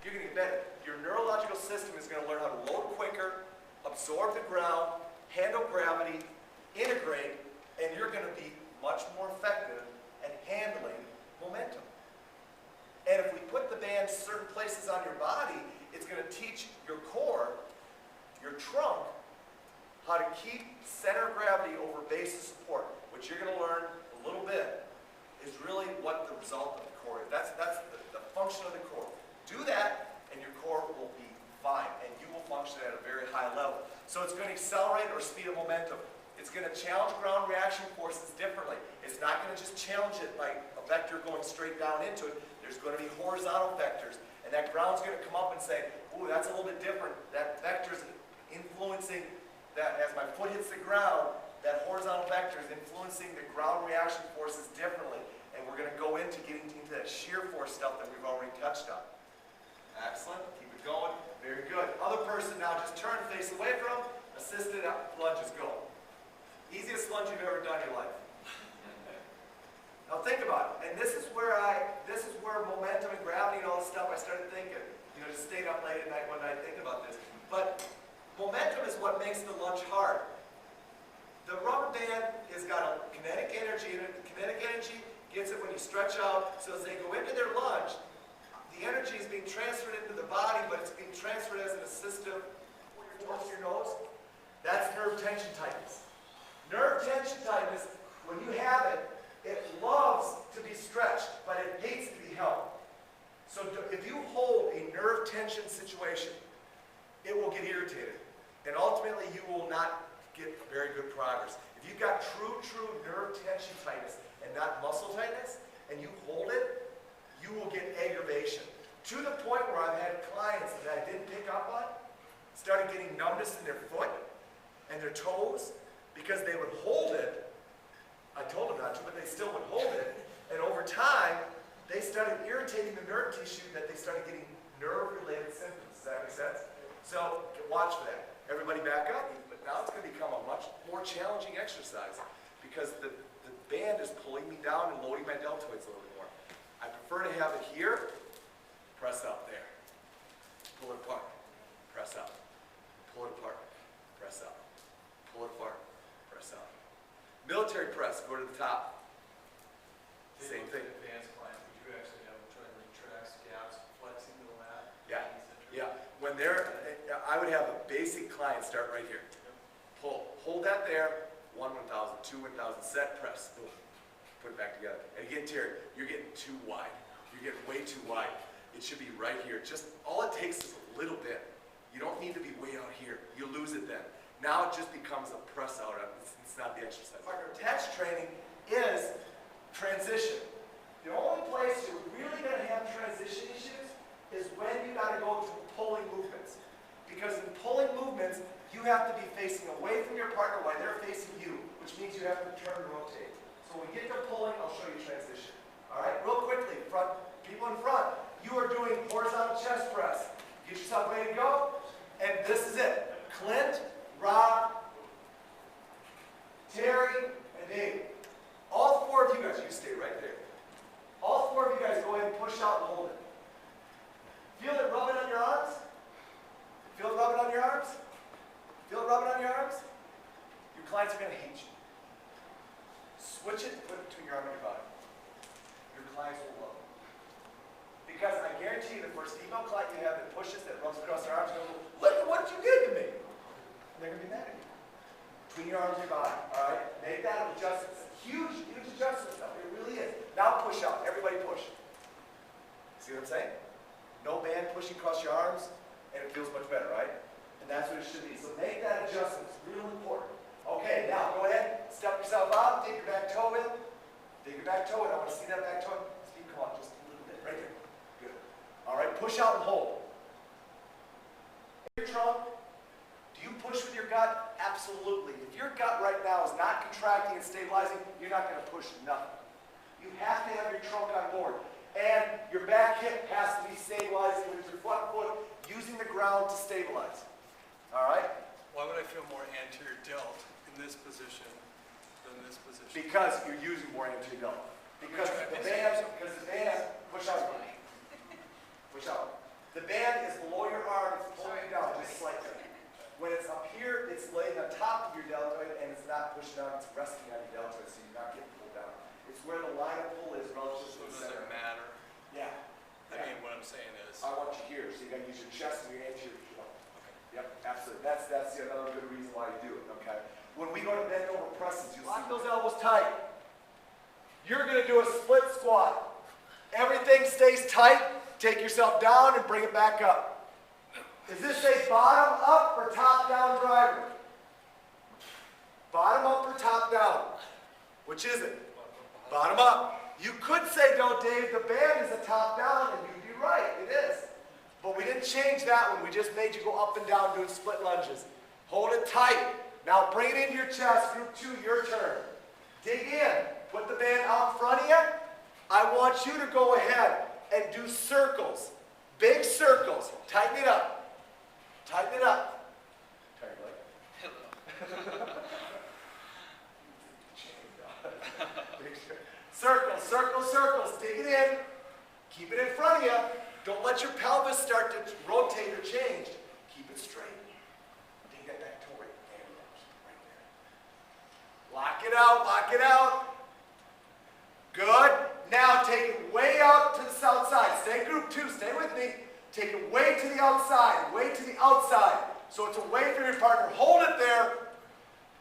you're going to get better. Your neurological system is going to learn how to load quicker, absorb the ground, handle gravity, integrate, and you're going to be much more effective at handling momentum. And if we put the band certain places on your body, it's going to teach your core, your trunk, how to keep center of gravity over base of support, which you're going to learn a little bit, is really what the result of the core is. That's the function of the core. Do that, and your core will be fine, and you will function at a very high level. So it's going to accelerate or speed up momentum. It's going to challenge ground reaction forces differently. It's not going to just challenge it like a vector going straight down into it. There's going to be horizontal vectors, and that ground's going to come up and say, ooh, that's a little bit different. That vector's influencing that as my foot hits the ground, that horizontal vector is influencing the ground reaction forces differently. And we're going to go into getting into that shear force stuff that we've already touched on. Excellent. Keep it going. Very good. Other person now, just turn, face away from. Assisted lunges, go. Easiest lunge you've ever done in your life. Now think about it. And this is where momentum and gravity and all this stuff I started thinking. You know, just stayed up late at night one night thinking about this. But momentum is what makes the lunge hard. The rubber band has got a kinetic energy in it. The kinetic energy gets it when you stretch out. So as they go into their lunge, the energy is being transferred into the body, but it's being transferred as an assistive. Towards your nose. That's nerve tension tightness. Nerve tension tightness, when you have it, it loves to be stretched, but it hates to be held. So if you hold a nerve tension situation, it will get irritated. And ultimately, you will not get very good progress. If you've got true nerve tension tightness and not muscle tightness, and you hold it, you will get aggravation. To the point where I've had clients that I didn't pick up on, started getting numbness in their foot and their toes, because they would hold it. I told them not to, but they still would hold it. And over time, they started irritating the nerve tissue that they started getting nerve-related symptoms. Does that make sense? So watch for that. Everybody back up. But now it's going to become a much more challenging exercise because the band is pulling me down and loading my deltoids a little bit more. I prefer to have it here. Press up there. Pull it apart. Press up. Pull it apart. Press up. Pull it apart. Press up. Military press, go to the top. Same thing. Advanced clients, would you actually have them try to retract gaps, flexing to the mat? Yeah. Yeah. When I would have a basic client start right here. Pull. Hold that there. 1, 1,000, 2, 1,000. Set, press. Boom. Put it back together. And again, Terry, you're getting too wide. You're getting way too wide. It should be right here. Just all it takes is a little bit. You don't need to be way out here. You lose it then. Now it just becomes a press out. It's not the exercise. Our attach training is transition. The only place you're really going to have transition issues is when you got to go to pulling movements. Because in pulling movements, you have to be facing away from your partner while they're facing you, which means you have to turn and rotate. So when we get to pulling, I'll show you transition. All right, real quickly, people in front, you are doing horizontal chest press. Get yourself ready to go, and this is it. Clint, Rob, Terry, and Dave. All 4 of you guys, you stay right there. All 4 of you guys go ahead and push out and hold it. Feel it rubbing on your arms? Feel it rubbing on your arms? Feel it rubbing on your arms? Your clients are going to hate you. Switch it and put it between your arm and your body. Your clients will love it. Because I guarantee you the first female client you have that pushes, that rubs across their arms, goes, look at what you did to me. And they're going to be mad at you. Between your arms and your body, all right? Make that adjustment. It's a huge adjustment stuff. It really is. Now push out. Everybody push. See what I'm saying? No band pushing across your arms, and it feels much better, right? And that's what it should be. So make that adjustment. It's real important. Okay, now go ahead. Step yourself out. Dig your back toe in. Dig your back toe in. I want to see that back toe in. Steve, come on, just a little bit. Right there. Good. All right, push out and hold. Your trunk. Do you push with your gut? Absolutely. If your gut right now is not contracting and stabilizing, you're not going to push nothing. You have to have your trunk on board. And your back hip has to be stabilizing with your front foot using the ground to stabilize. All right? Why would I feel more anterior delt in this position than this position? Because you're using more anterior delt. Because the band, push out. Push out. The band chest and your anterior delt. Yep, absolutely. That's another good reason why you do it, okay? When we go to bend over presses, you lock those elbows tight. You're going to do a split squat. Everything stays tight. Take yourself down and bring it back up. Is this a bottom up or top down driver? Bottom up or top down? Which is it? Bottom up. You could say, though, Dave, the band is a top down, and you'd be right. It is. But we didn't change that one. We just made you go up and down doing split lunges. Hold it tight. Now bring it into your chest. Group 2, your turn. Dig in. Put the band out in front of you. I want you to go ahead and do circles. Big circles. Tighten it up. Tighten it up. Tighten it up. Circles, circles, circles. Dig it in. Keep it in front of you. Don't let your pelvis start to rotate or change. Keep it straight. Dig that back toward you. There we go. Keep it right there. Lock it out, lock it out. Good. Now take it way out to the south side. Stay group 2. Stay with me. Take it way to the outside. Way to the outside. So it's away from your partner. Hold it there.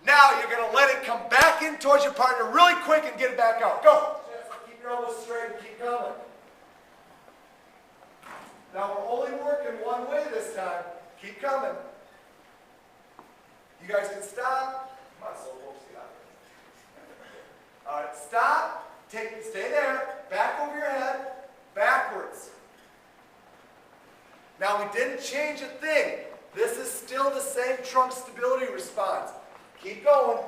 Now you're going to let it come back in towards your partner really quick and get it back out. Go. Keep your elbows straight and keep going. Now we're only working one way this time. Keep coming. You guys can stop. Come on, slow folks, get out there. All right, stop. Stay there. Back over your head. Backwards. Now we didn't change a thing. This is still the same trunk stability response. Keep going.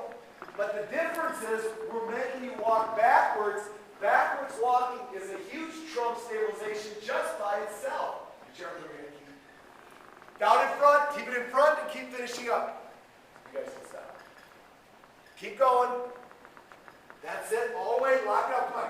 But the difference is we're making you walk backwards. Backwards walking is a huge trunk stabilization just by itself. Your arms are going to keep down in front. Keep it in front and keep finishing up. You guys can stop. Keep going. That's it. All the way. Lock it up. Come on.